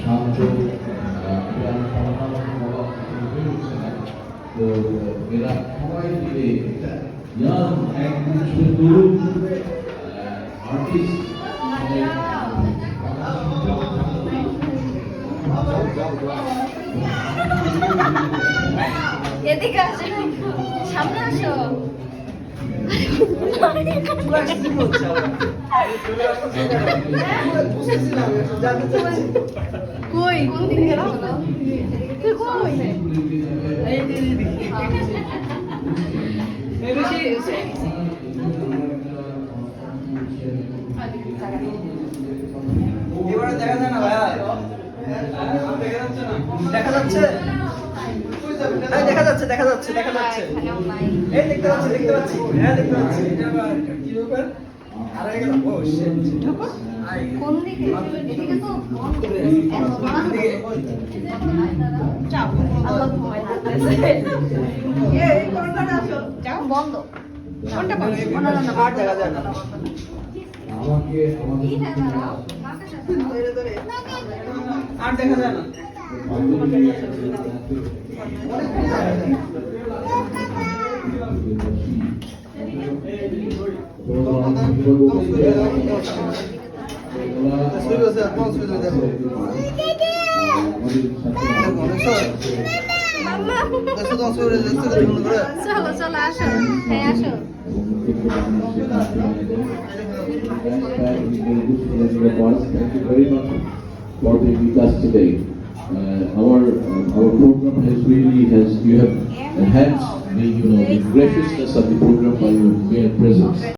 শান্ত তো এরা সবাই মিলে ইয়াং একজন তরুণ আর্টিস্ট এদিকে আসো, সামনে আসো। কই কোন দিকে গেল? তুই কই? এবারে দেখা যায় না ভাইয়া, দেখা যাচ্ছে, দেখা যাচ্ছে, দেখা যাচ্ছে, দেখা যাচ্ছে, এই দেখতে পাচ্ছি, দেখতে পাচ্ছি, হ্যাঁ দেখতে পাচ্ছি। কি ব্যাপার? আরে গেল ও শিট, কোন দিকে? এদিকে তো বন্ধ। যাও, আল্লাহ ভয় লাগতেছে। এই কোনটা আসো? যাও বন্ধ। কোনটা বন্ধ? না না না, আর দেখা যায় না। আমাকে আমাদের ধরে ধরে। আর দেখা যায় না। চলো চলো আসো, হ্যাঁ আসো। Thank you very much for being with us today. Our program you have enhanced the graciousness of the program by your mere presence.